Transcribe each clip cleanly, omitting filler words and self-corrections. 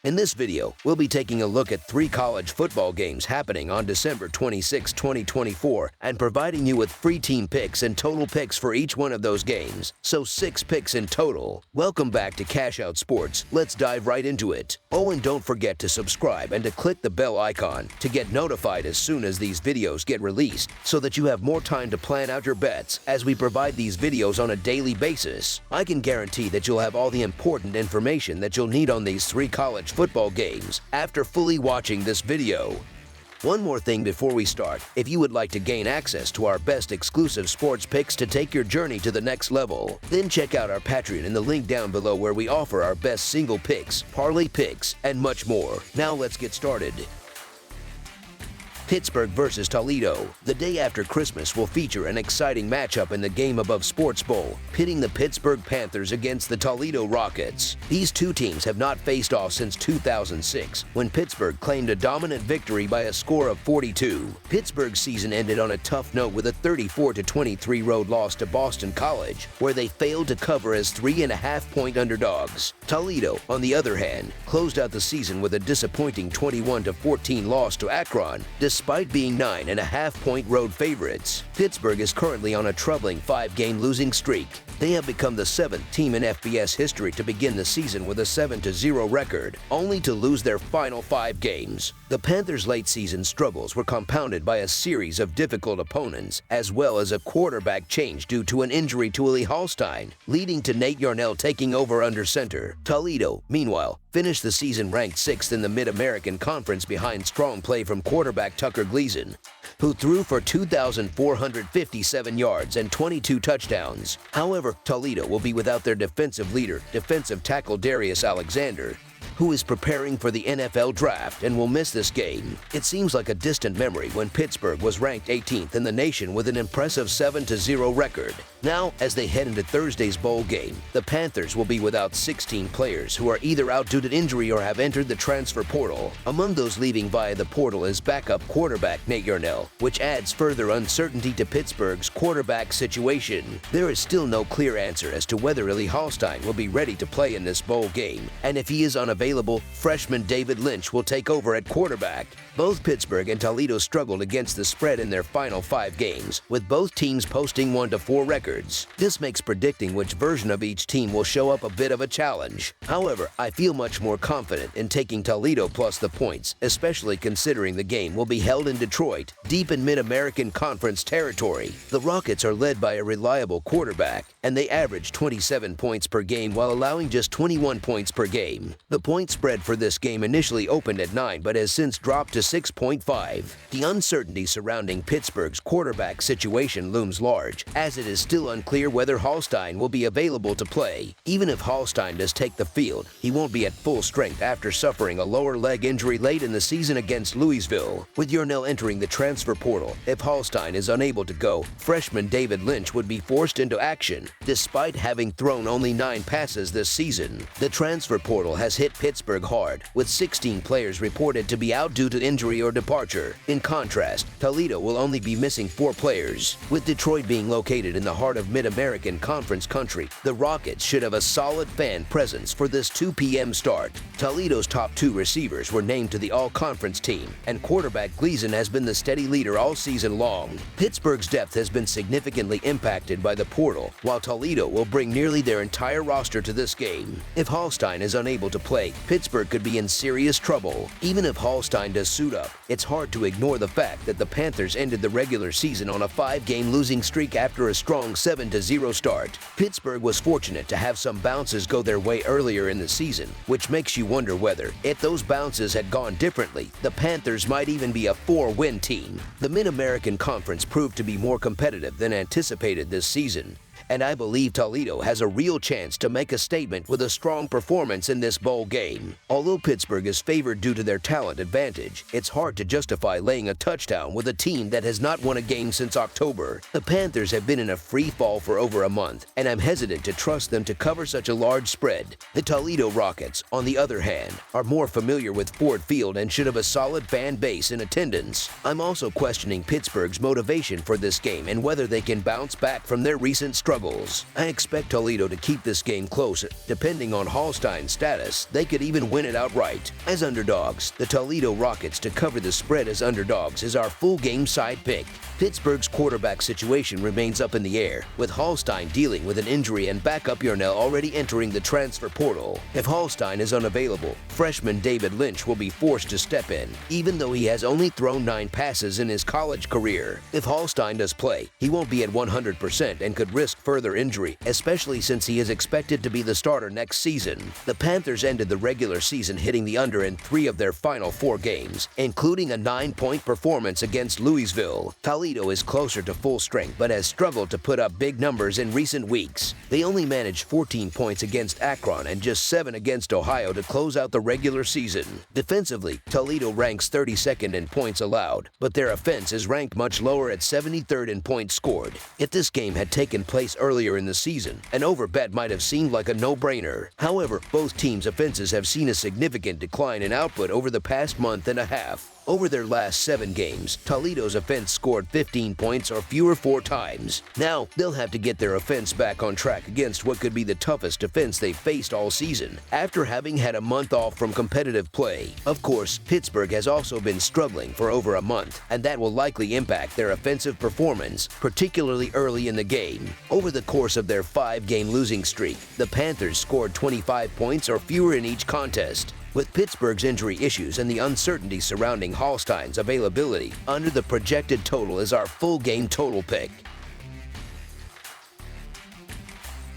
In this video, we'll be taking a look at 3 college football games happening on December 26, 2024, and providing you with free team picks and total picks for each one of those games, so 6 picks in total. Welcome back to Cash Out Sports. Let's dive right into it. Oh, and don't forget to subscribe and to click the bell icon to get notified as soon as these videos get released, so that you have more time to plan out your bets as we provide these videos on a daily basis. I can guarantee that you'll have all the important information that you'll need on these 3 college football games after fully watching this video. One more thing before we start: if you would like to gain access to our best exclusive sports picks to take your journey to the next level, then check out our Patreon in the link down below, where we offer our best single picks, parlay picks, and much more. Now let's get started. Pittsburgh versus Toledo. The day after Christmas will feature an exciting matchup in the Game Above Sports Bowl, pitting the Pittsburgh Panthers against the Toledo Rockets. These two teams have not faced off since 2006, when Pittsburgh claimed a dominant victory by a score of 42. Pittsburgh's season ended on a tough note with a 34-23 road loss to Boston College, where they failed to cover as 3.5-point underdogs. Toledo, on the other hand, closed out the season with a disappointing 21-14 loss to Akron, despite being 9.5-point road favorites. Pittsburgh is currently on a troubling 5-game losing streak. They have become the 7th team in FBS history to begin the season with a 7-0 record, only to lose their final 5 games. The Panthers' late season struggles were compounded by a series of difficult opponents, as well as a quarterback change due to an injury to Willie Hallstein, leading to Nate Yarnell taking over under center. Toledo, meanwhile, finished the season ranked 6th in the Mid-American Conference behind strong play from quarterback Tucker Gleason, who threw for 2,457 yards and 22 touchdowns. However, Toledo will be without their defensive leader, defensive tackle Darius Alexander, who is preparing for the NFL draft and will miss this game. It seems like a distant memory when Pittsburgh was ranked 18th in the nation with an impressive 7-0 record. Now, as they head into Thursday's bowl game, the Panthers will be without 16 players who are either out due to injury or have entered the transfer portal. Among those leaving via the portal is backup quarterback Nate Yarnell, which adds further uncertainty to Pittsburgh's quarterback situation. There is still no clear answer as to whether Willie Hallstein will be ready to play in this bowl game, and if he is unavailable, freshman David Lynch will take over at quarterback. Both Pittsburgh and Toledo struggled against the spread in their final 5 games, with both teams posting 1-4 records. This makes predicting which version of each team will show up a bit of a challenge. However, I feel much more confident in taking Toledo plus the points, especially considering the game will be held in Detroit, deep in Mid-American Conference territory. The Rockets are led by a reliable quarterback, and they average 27 points per game while allowing just 21 points per game. The point spread for this game initially opened at 9 but has since dropped to 6.5. The uncertainty surrounding Pittsburgh's quarterback situation looms large, as it is still unclear whether Hallstein will be available to play. Even if Hallstein does take the field, he won't be at full strength after suffering a lower leg injury late in the season against Louisville. With Yarnell entering the transfer portal, if Hallstein is unable to go, freshman David Lynch would be forced into action, despite having thrown only 9 passes this season. The transfer portal has hit Pittsburgh hard, with 16 players reported to be out due to injury or departure. In contrast, Toledo will only be missing 4 players. With Detroit being located in the heart of Mid-American Conference country, the Rockets should have a solid fan presence for this 2 p.m. start. Toledo's top 2 receivers were named to the all-conference team, and quarterback Gleason has been the steady leader all season long. Pittsburgh's depth has been significantly impacted by the portal, while Toledo will bring nearly their entire roster to this game. If Hallstein is unable to play, Pittsburgh could be in serious trouble. Even if Hallstein does suit up, it's hard to ignore the fact that the Panthers ended the regular season on a 5-game losing streak after a strong 7-0 start. Pittsburgh was fortunate to have some bounces go their way earlier in the season, which makes you wonder whether, if those bounces had gone differently, the Panthers might even be a 4-win team. The Mid-American Conference proved to be more competitive than anticipated this season, and I believe Toledo has a real chance to make a statement with a strong performance in this bowl game. Although Pittsburgh is favored due to their talent advantage, it's hard to justify laying a touchdown with a team that has not won a game since October. The Panthers have been in a free fall for over a month, and I'm hesitant to trust them to cover such a large spread. The Toledo Rockets, on the other hand, are more familiar with Ford Field and should have a solid fan base in attendance. I'm also questioning Pittsburgh's motivation for this game and whether they can bounce back from their recent struggles. struggles. I expect Toledo to keep this game close. Depending on Hallstein's status, they could even win it outright. As underdogs, the Toledo Rockets to cover the spread as underdogs is our full game side pick. Pittsburgh's quarterback situation remains up in the air, with Hallstein dealing with an injury and backup Yarnell already entering the transfer portal. If Hallstein is unavailable, freshman David Lynch will be forced to step in, even though he has only thrown 9 passes in his college career. If Hallstein does play, he won't be at 100% and could risk further injury, especially since he is expected to be the starter next season. The Panthers ended the regular season hitting the under in 3 of their final 4 games, including a 9-point performance against Louisville. Toledo is closer to full strength but has struggled to put up big numbers in recent weeks. They only managed 14 points against Akron and just 7 against Ohio to close out the regular season. Defensively, Toledo ranks 32nd in points allowed, but their offense is ranked much lower at 73rd in points scored. If this game had taken place earlier in the season, an over bet might have seemed like a no-brainer. However, both teams' offenses have seen a significant decline in output over the past month and a half. Over their last 7 games, Toledo's offense scored 15 points or fewer 4 times. Now, they'll have to get their offense back on track against what could be the toughest defense they've faced all season, after having had a month off from competitive play. Of course, Pittsburgh has also been struggling for over a month, and that will likely impact their offensive performance, particularly early in the game. Over the course of their 5-game losing streak, the Panthers scored 25 points or fewer in each contest. With Pittsburgh's injury issues and the uncertainty surrounding Hallstein's availability, under the projected total is our full game total pick.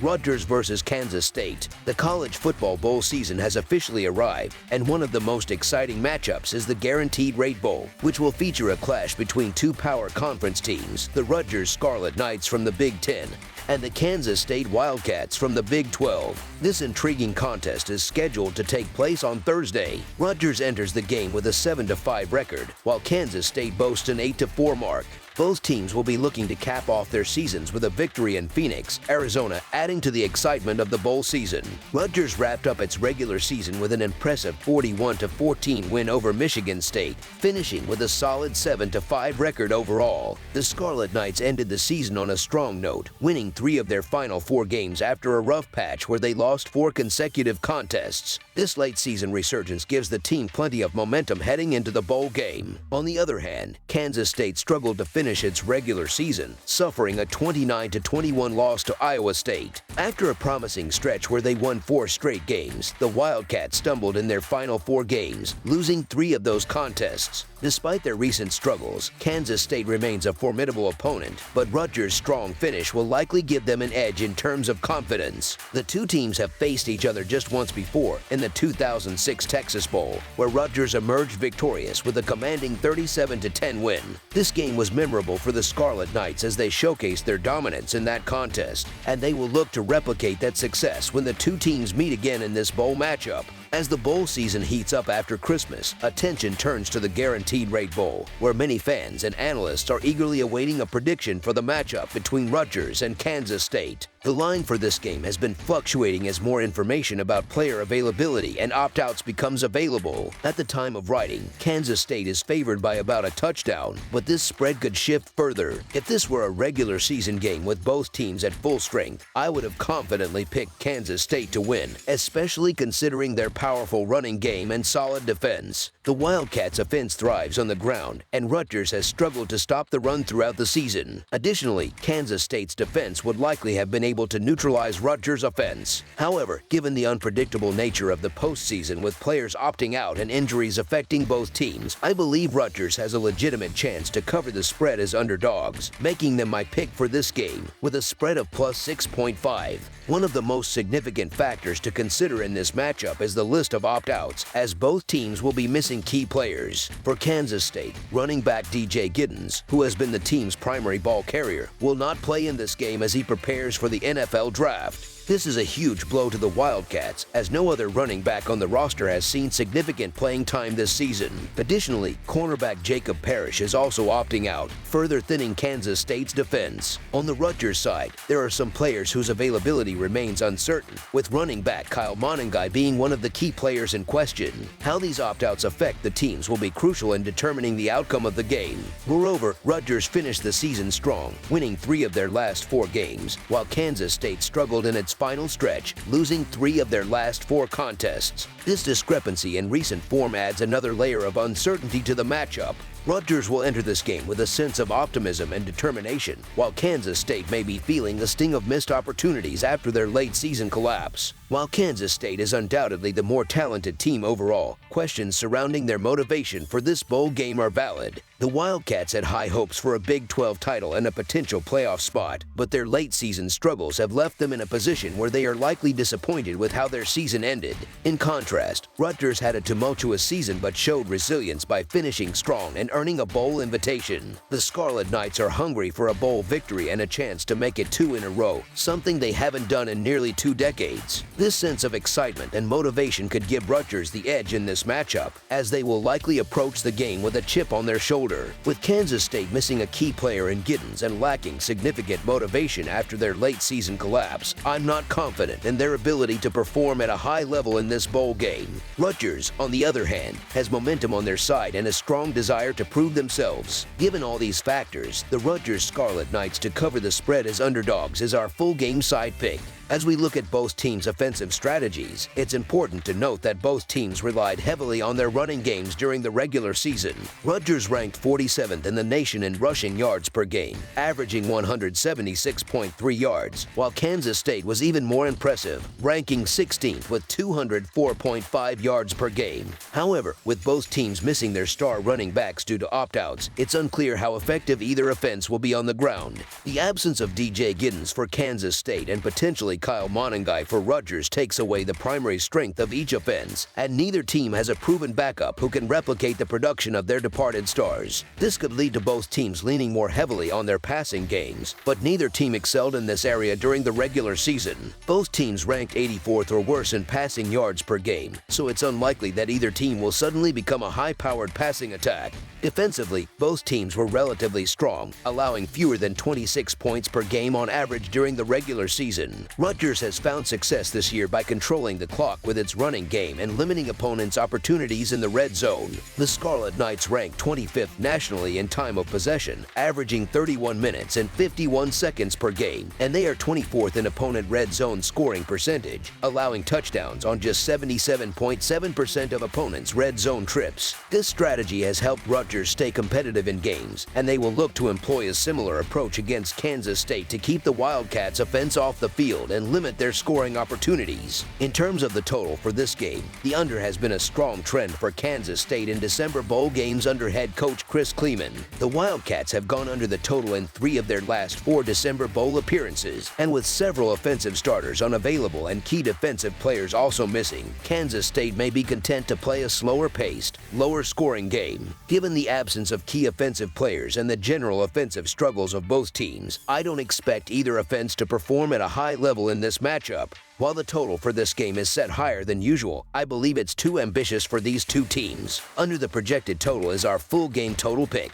Rutgers versus Kansas State. The college football bowl season has officially arrived, and one of the most exciting matchups is the Guaranteed Rate Bowl, which will feature a clash between 2 power conference teams, the Rutgers Scarlet Knights from the Big Ten and the Kansas State Wildcats from the Big 12. This intriguing contest is scheduled to take place on Thursday. Rutgers enters the game with a 7-5 record, while Kansas State boasts an 8-4 mark. Both teams will be looking to cap off their seasons with a victory in Phoenix, Arizona, adding to the excitement of the bowl season. Rutgers wrapped up its regular season with an impressive 41-14 win over Michigan State, finishing with a solid 7-5 record overall. The Scarlet Knights ended the season on a strong note, winning 3 of their final 4 games after a rough patch where they lost 4 consecutive contests. This late-season resurgence gives the team plenty of momentum heading into the bowl game. On the other hand, Kansas State struggled to finish its regular season, suffering a 29-21 loss to Iowa State. After a promising stretch where they won 4 straight games, the Wildcats stumbled in their final 4 games, losing 3 of those contests. Despite their recent struggles, Kansas State remains a formidable opponent, but Rutgers' strong finish will likely give them an edge in terms of confidence. The 2 teams have faced each other just once before in the 2006 Texas Bowl, where Rutgers emerged victorious with a commanding 37-10 win. This game was memorable for the Scarlet Knights as they showcased their dominance in that contest, and they will look to replicate that success when the 2 teams meet again in this bowl matchup. As the bowl season heats up after Christmas, attention turns to the Guaranteed Rate Bowl, where many fans and analysts are eagerly awaiting a prediction for the matchup between Rutgers and Kansas State. The line for this game has been fluctuating as more information about player availability and opt-outs becomes available. At the time of writing, Kansas State is favored by about a touchdown, but this spread could shift further. If this were a regular season game with both teams at full strength, I would have confidently picked Kansas State to win, especially considering their powerful running game and solid defense. The Wildcats' offense thrives on the ground, and Rutgers has struggled to stop the run throughout the season. Additionally, Kansas State's defense would likely have been able to neutralize Rutgers' offense. However, given the unpredictable nature of the postseason with players opting out and injuries affecting both teams, I believe Rutgers has a legitimate chance to cover the spread as underdogs, making them my pick for this game with a spread of plus 6.5. One of the most significant factors to consider in this matchup is the list of opt-outs, as both teams will be missing key players. For Kansas State, running back DJ Giddens, who has been the team's primary ball carrier, will not play in this game as he prepares for the NFL Draft. This is a huge blow to the Wildcats, as no other running back on the roster has seen significant playing time this season. Additionally, cornerback Jacob Parrish is also opting out, further thinning Kansas State's defense. On the Rutgers side, there are some players whose availability remains uncertain, with running back Kyle Monangai being one of the key players in question. How these opt-outs affect the teams will be crucial in determining the outcome of the game. Moreover, Rutgers finished the season strong, winning 3 of their last 4 games, while Kansas State struggled in its final stretch, losing 3 of their last 4 contests. This discrepancy in recent form adds another layer of uncertainty to the matchup. Rutgers will enter this game with a sense of optimism and determination, while Kansas State may be feeling the sting of missed opportunities after their late season collapse. While Kansas State is undoubtedly the more talented team overall, questions surrounding their motivation for this bowl game are valid. The Wildcats had high hopes for a Big 12 title and a potential playoff spot, but their late season struggles have left them in a position where they are likely disappointed with how their season ended. In contrast, Rutgers had a tumultuous season but showed resilience by finishing strong and earning a bowl invitation. The Scarlet Knights are hungry for a bowl victory and a chance to make it 2 in a row, something they haven't done in nearly 2 decades. This sense of excitement and motivation could give Rutgers the edge in this matchup, as they will likely approach the game with a chip on their shoulder. With Kansas State missing a key player in Giddens and lacking significant motivation after their late season collapse, I'm not confident in their ability to perform at a high level in this bowl game. Rutgers, on the other hand, has momentum on their side and a strong desire to prove themselves. Given all these factors, the Rutgers Scarlet Knights to cover the spread as underdogs is our full game side pick. As we look at both teams' offensive strategies, it's important to note that both teams relied heavily on their running games during the regular season. Rutgers ranked 47th in the nation in rushing yards per game, averaging 176.3 yards, while Kansas State was even more impressive, ranking 16th with 204.5 yards per game. However, with both teams missing their star running backs due to opt-outs, it's unclear how effective either offense will be on the ground. The absence of DJ Giddens for Kansas State and potentially Kyle Monangai for Rutgers takes away the primary strength of each offense, and neither team has a proven backup who can replicate the production of their departed stars. This could lead to both teams leaning more heavily on their passing games, but neither team excelled in this area during the regular season. Both teams ranked 84th or worse in passing yards per game, so it's unlikely that either team will suddenly become a high-powered passing attack. Defensively, both teams were relatively strong, allowing fewer than 26 points per game on average during the regular season. Rutgers has found success this year by controlling the clock with its running game and limiting opponents' opportunities in the red zone. The Scarlet Knights rank 25th nationally in time of possession, averaging 31 minutes and 51 seconds per game, and they are 24th in opponent red zone scoring percentage, allowing touchdowns on just 77.7% of opponents' red zone trips. This strategy has helped Rutgers stay competitive in games, and they will look to employ a similar approach against Kansas State to keep the Wildcats' offense off the field and limit their scoring opportunities. In terms of the total for this game, the under has been a strong trend for Kansas State in December bowl games under head coach Chris Kleeman. The Wildcats have gone under the total in 3 of their last 4 December bowl appearances, and with several offensive starters unavailable and key defensive players also missing, Kansas State may be content to play a slower-paced, lower-scoring game. Given the absence of key offensive players and the general offensive struggles of both teams, I don't expect either offense to perform at a high level in this matchup. While the total for this game is set higher than usual, I believe it's too ambitious for these two teams. Under the projected total is our full game total pick.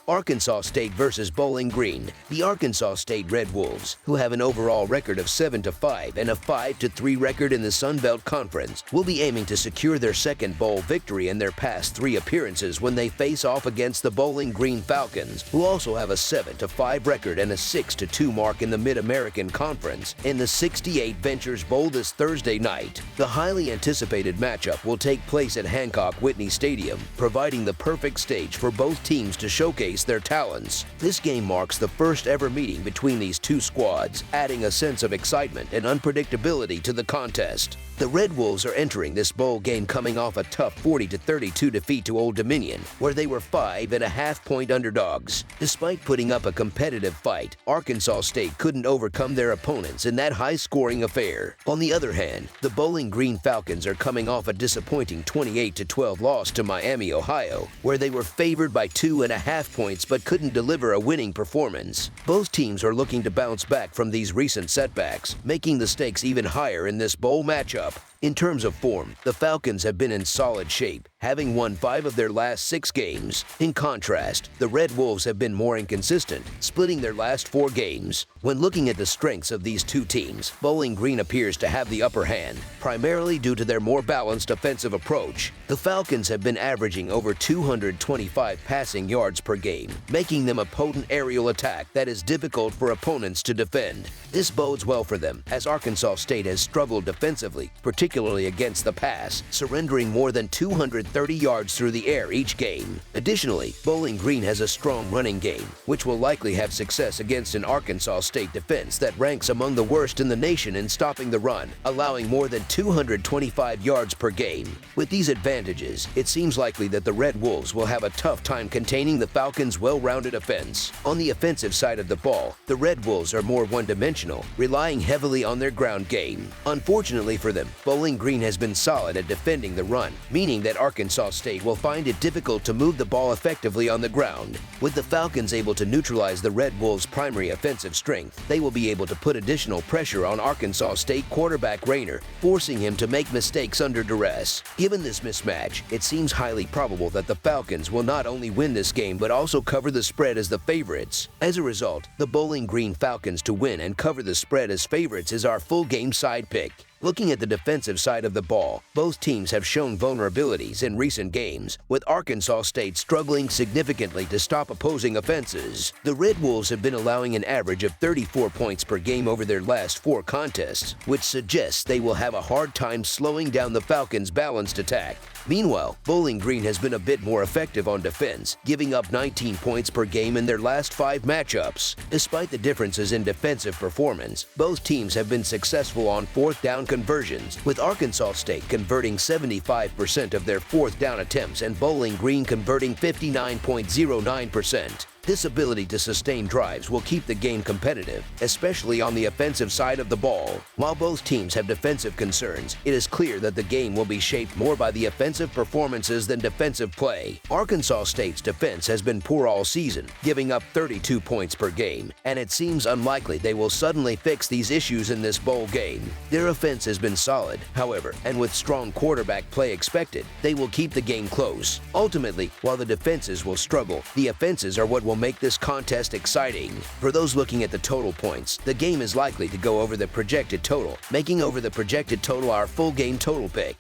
Arkansas State versus Bowling Green. The Arkansas State Red Wolves, who have an overall record of 7-5 and a 5-3 record in the Sun Belt Conference, will be aiming to secure their second bowl victory in their past 3 appearances when they face off against the Bowling Green Falcons, who also have a 7-5 record and a 6-2 mark in the Mid-American Conference, in the 68 Ventures Bowl this Thursday night. The highly anticipated matchup will take place at Hancock Whitney Stadium, providing the perfect stage for both teams to showcase their talents. This game marks the first ever meeting between these two squads, adding a sense of excitement and unpredictability to the contest. The Red Wolves are entering this bowl game coming off a tough 40-32 defeat to Old Dominion, where they were 5.5-point underdogs. Despite putting up a competitive fight, Arkansas State couldn't overcome their opponents in that high-scoring affair. On the other hand, the Bowling Green Falcons are coming off a disappointing 28-12 loss to Miami, Ohio, where they were favored by 2.5 points but couldn't deliver a winning performance. Both teams are looking to bounce back from these recent setbacks, making the stakes even higher in this bowl matchup. In terms of form, the Falcons have been in solid shape, having won 5 of their last 6 games. In contrast, the Red Wolves have been more inconsistent, splitting their last 4 games. When looking at the strengths of these two teams, Bowling Green appears to have the upper hand, primarily due to their more balanced offensive approach. The Falcons have been averaging over 225 passing yards per game, making them a potent aerial attack that is difficult for opponents to defend. This bodes well for them, as Arkansas State has struggled defensively, particularly against the pass, surrendering more than 230 yards through the air each game. Additionally, Bowling Green has a strong running game, which will likely have success against an Arkansas State defense that ranks among the worst in the nation in stopping the run, allowing more than 225 yards per game. With these advantages, it seems likely that the Red Wolves will have a tough time containing the Falcons' well-rounded offense. On the offensive side of the ball, the Red Wolves are more one-dimensional, relying heavily on their ground game. Unfortunately for them, Bowling Green has been solid at defending the run, meaning that Arkansas State will find it difficult to move the ball effectively on the ground. With the Falcons able to neutralize the Red Wolves' primary offensive strength, they will be able to put additional pressure on Arkansas State quarterback Rayner, forcing him to make mistakes under duress. Given this mismatch, it seems highly probable that the Falcons will not only win this game but also cover the spread as the favorites. As a result, the Bowling Green Falcons to win and cover the spread as favorites is our full game side pick. Looking at the defensive side of the ball, both teams have shown vulnerabilities in recent games, with Arkansas State struggling significantly to stop opposing offenses. The Red Wolves have been allowing an average of 34 points per game over their last 4 contests, which suggests they will have a hard time slowing down the Falcons' balanced attack. Meanwhile, Bowling Green has been a bit more effective on defense, giving up 19 points per game in their last 5 matchups. Despite the differences in defensive performance, both teams have been successful on 4th down conversions, with Arkansas State converting 75% of their 4th down attempts and Bowling Green converting 59.09%. This ability to sustain drives will keep the game competitive, especially on the offensive side of the ball. While both teams have defensive concerns, it is clear that the game will be shaped more by the offensive performances than defensive play. Arkansas State's defense has been poor all season, giving up 32 points per game, and it seems unlikely they will suddenly fix these issues in this bowl game. Their offense has been solid, however, and with strong quarterback play expected, they will keep the game close. Ultimately, while the defenses will struggle, the offenses are what will make this contest exciting. For those looking at the total points, the game is likely to go over the projected total, making over the projected total our full game total pick.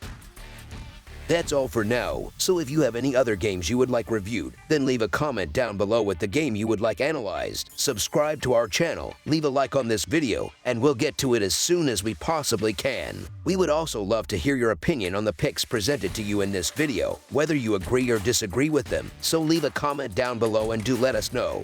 That's all for now, so if you have any other games you would like reviewed, then leave a comment down below with the game you would like analyzed. Subscribe to our channel, leave a like on this video, and we'll get to it as soon as we possibly can. We would also love to hear your opinion on the picks presented to you in this video, whether you agree or disagree with them, so leave a comment down below and do let us know.